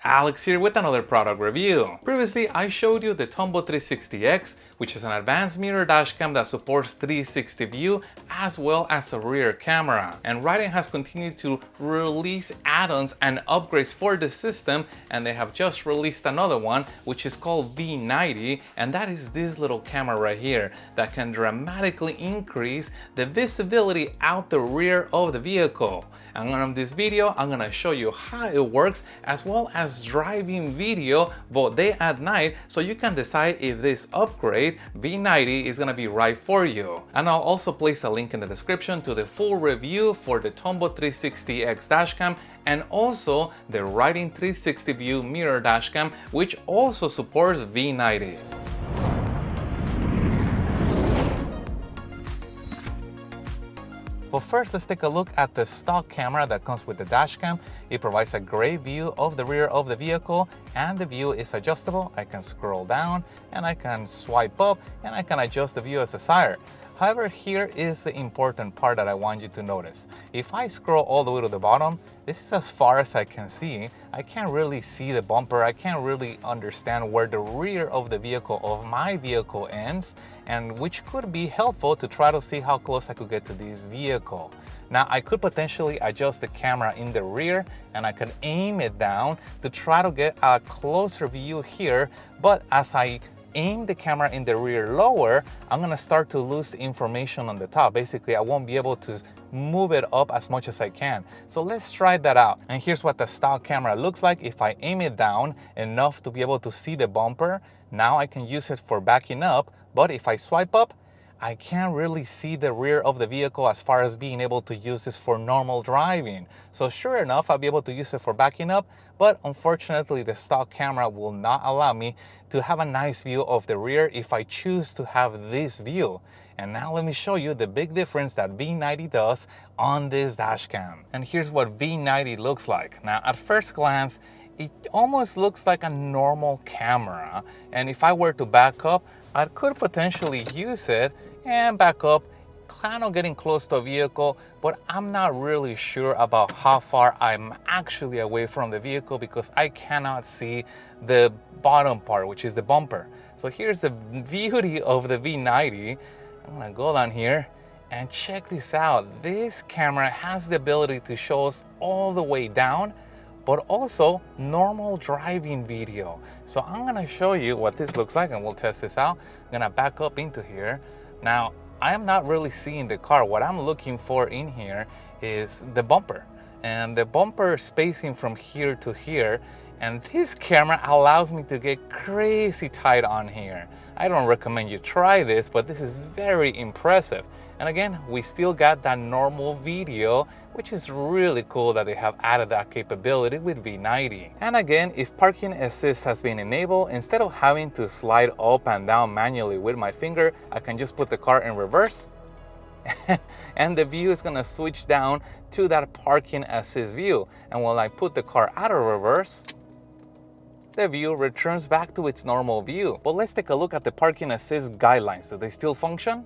Alex here with another product review. Previously, I showed you the Tombow 360X, which is an advanced mirror dashcam that supports 360 view as well as a rear camera. And Rydeen has continued to release add-ons and upgrades for the system, and they have just released another one which is called V90, and that is this little camera right here that can dramatically increase the visibility out the rear of the vehicle. And in this video, I'm gonna show you how it works as well as driving video both day and night, so you can decide if this upgrade V90 is gonna be right for you. And I'll also place a link in the description to the full review for the Tombow 360X dashcam and also the Rydeen 360 view mirror dashcam, which also supports V90. But first, let's take a look at the stock camera that comes with the dashcam. It provides a great view of the rear of the vehicle, and the view is adjustable. I can scroll down and I can swipe up and I can adjust the view as desired. However, here is the important part that I want you to notice. If I scroll all the way to the bottom, this is as far as I can see. I can't really see the bumper. I can't really understand where the rear of the vehicle of my vehicle ends, and which could be helpful to try to see how close I could get to this vehicle. Now, I could potentially adjust the camera in the rear and I could aim it down to try to get a closer view here, but as I aim the camera in the rear lower, I'm gonna start to lose information on the top. Basically, I won't be able to move it up as much as I can. So let's try that out. And here's what the stock camera looks like if I aim it down enough to be able to see the bumper. Now I can use it for backing up, but if I swipe up, I can't really see the rear of the vehicle as far as being able to use this for normal driving. So sure enough, I'll be able to use it for backing up, but unfortunately the stock camera will not allow me to have a nice view of the rear if I choose to have this view. And now let me show you the big difference that V90 does on this dashcam. And here's what V90 looks like. Now at first glance, it almost looks like a normal camera. And if I were to back up, I could potentially use it and back up, kind of getting close to a vehicle, but I'm not really sure about how far I'm actually away from the vehicle because I cannot see the bottom part, which is the bumper. So here's the beauty of the V90. I'm gonna go down here and check this out. This camera has the ability to show us all the way down, but also normal driving video. So I'm gonna show you what this looks like and we'll test this out. I'm gonna back up into here. Now, I am not really seeing the car. What I'm looking for in here is the bumper. And the bumper spacing from here to here, and this camera allows me to get crazy tight on here. I don't recommend you try this, but this is very impressive. And again, we still got that normal video, which is really cool that they have added that capability with V90. And again, if parking assist has been enabled, instead of having to slide up and down manually with my finger, I can just put the car in reverse and the view is gonna switch down to that parking assist view. And when I put the car out of reverse, the view returns back to its normal view. But let's take a look at the parking assist guidelines. Do they still function?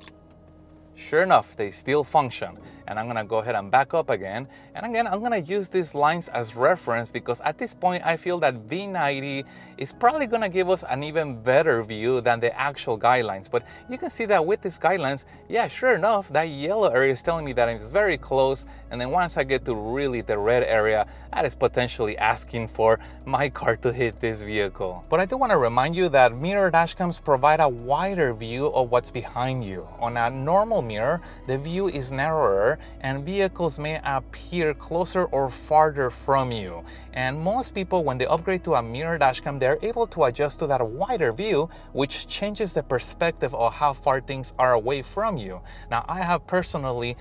Sure enough, they still function. And I'm gonna go ahead and back up again. And again, I'm gonna use these lines as reference because at this point, I feel that V90 is probably gonna give us an even better view than the actual guidelines. But you can see that with these guidelines, yeah, sure enough, that yellow area is telling me that it's very close. And then once I get to really the red area, that is potentially asking for my car to hit this vehicle. But I do wanna remind you that mirror dashcams provide a wider view of what's behind you. On a normal mirror, the view is narrower and vehicles may appear closer or farther from you. And most people, when they upgrade to a mirror dashcam, they're able to adjust to that wider view, which changes the perspective of how far things are away from you. Now, I have personally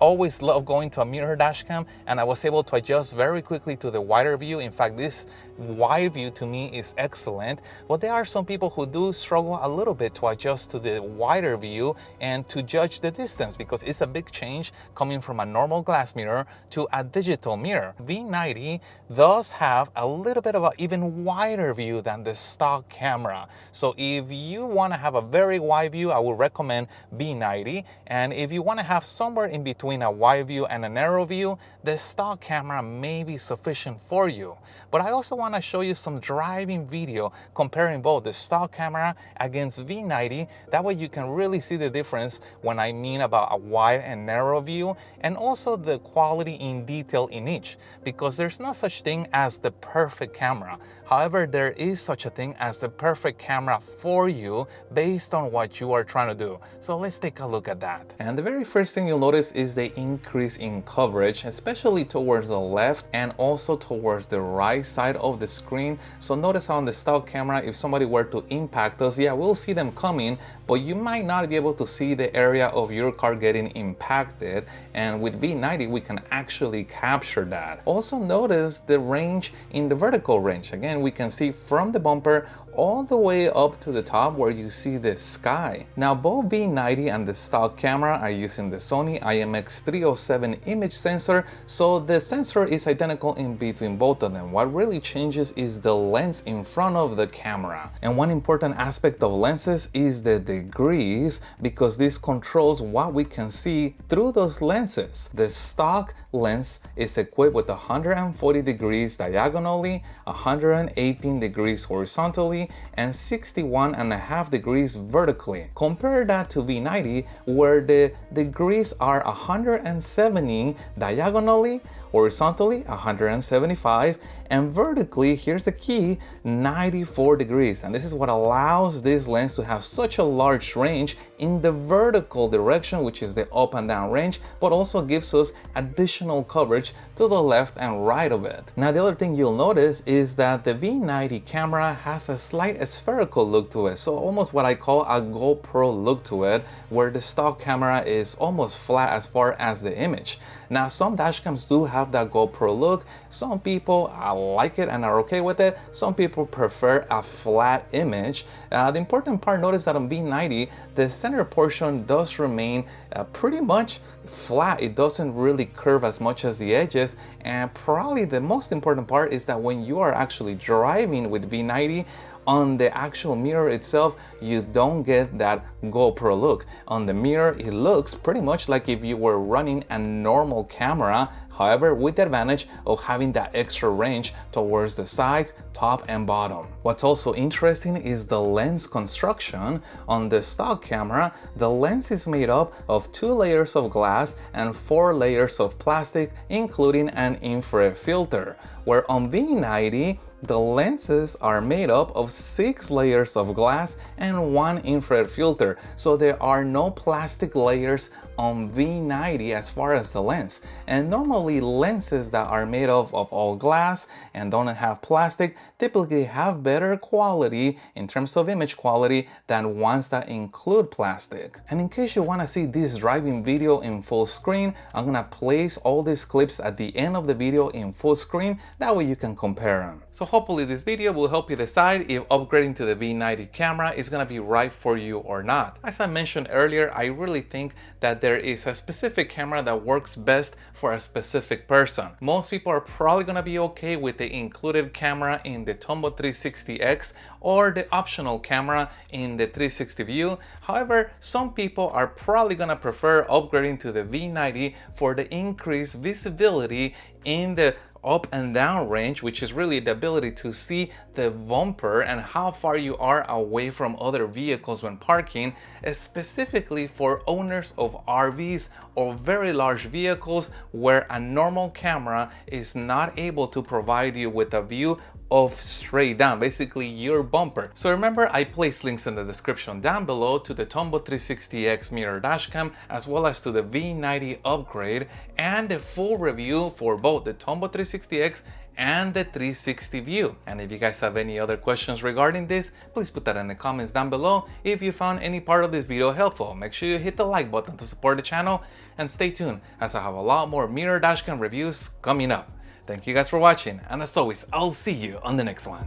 always loved going to a mirror dashcam, and I was able to adjust very quickly to the wider view. In fact, this wide view to me is excellent, but there are some people who do struggle a little bit to adjust to the wider view and to judge the distance because it's a big change coming from a normal glass mirror to a digital mirror. V90 does have a little bit of an even wider view than the stock camera. So if you want to have a very wide view, I would recommend V90. And if you want to have somewhere in between a wide view and a narrow view, the stock camera may be sufficient for you. But I also want to show you some driving video comparing both the stock camera against V90. That way you can really see the difference when I mean about a wide and narrow view, and also the quality in detail in each, because there's no such thing as the perfect camera. However, there is such a thing as the perfect camera for you based on what you are trying to do. So let's take a look at that. And the very first thing you'll notice is the increase in coverage, especially towards the left and also towards the right side of the screen. So notice on the stock camera, if somebody were to impact us, yeah, we'll see them coming, but you might not be able to see the area of your car getting impacted. And with V90, we can actually capture that. Also notice the range in the vertical range. Again, we can see from the bumper all the way up to the top where you see the sky. Now both V90 and the stock camera are using the Sony IMX307 image sensor, so the sensor is identical in between both of them. What really changes is the lens in front of the camera. And one important aspect of lenses is the degrees, because this controls what we can see through those lenses. The stock lens is equipped with 140 degrees diagonally, 118 degrees horizontally, and 61.5 degrees vertically. Compare that to V90, where the degrees are 170 diagonally, horizontally 175, and vertically, here's the key, 94 degrees. And this is what allows this lens to have such a large range in the vertical direction, which is the up and down range, but also gives us additional coverage to the left and right of it. Now the other thing you'll notice is that the V90 camera has a slight spherical look to it, so almost what I call a GoPro look to it, where the stock camera is almost flat as far as the image. Now some dashcams do have that GoPro look. Some people like it and are okay with it. Some people prefer a flat image. The important part, notice that on V90, the center portion does remain pretty much flat. It doesn't really curve as much as the edges. And probably the most important part is that when you are actually driving with V90, on the actual mirror itself, you don't get that GoPro look. On the mirror, it looks pretty much like if you were running a normal camera, however, with the advantage of having that extra range towards the sides, top and bottom. What's also interesting is the lens construction. On the stock camera, the lens is made up of 2 layers of glass and 4 layers of plastic, including an infrared filter, where on V90, the lenses are made up of 6 layers of glass and 1 infrared filter. So there are no plastic layers on V90 as far as the lens. And normally lenses that are made of all glass and don't have plastic typically have better quality in terms of image quality than ones that include plastic. And in case you want to see this driving video in full screen, I'm gonna place all these clips at the end of the video in full screen. That way you can compare them. So hopefully this video will help you decide if upgrading to the V90 camera is gonna be right for you or not. As I mentioned earlier, I really think that there is a specific camera that works best for a specific person. Most people are probably gonna be okay with the included camera in the Tombow 360X or the optional camera in the 360 View. However, some people are probably gonna prefer upgrading to the V90 for the increased visibility in the up and down range, which is really the ability to see the bumper and how far you are away from other vehicles when parking, specifically for owners of RVs or very large vehicles where a normal camera is not able to provide you with a view of straight down, basically your bumper. So remember, I placed links in the description down below to the Tombow 360X mirror dashcam, as well as to the V90 upgrade and the full review for both the Tombow 360X and the 360 View. And if you guys have any other questions regarding this, please put that in the comments down below. If you found any part of this video helpful, make sure you hit the like button to support the channel, and stay tuned as I have a lot more mirror dashcam reviews coming up. Thank you guys for watching, and as always, I'll see you on the next one.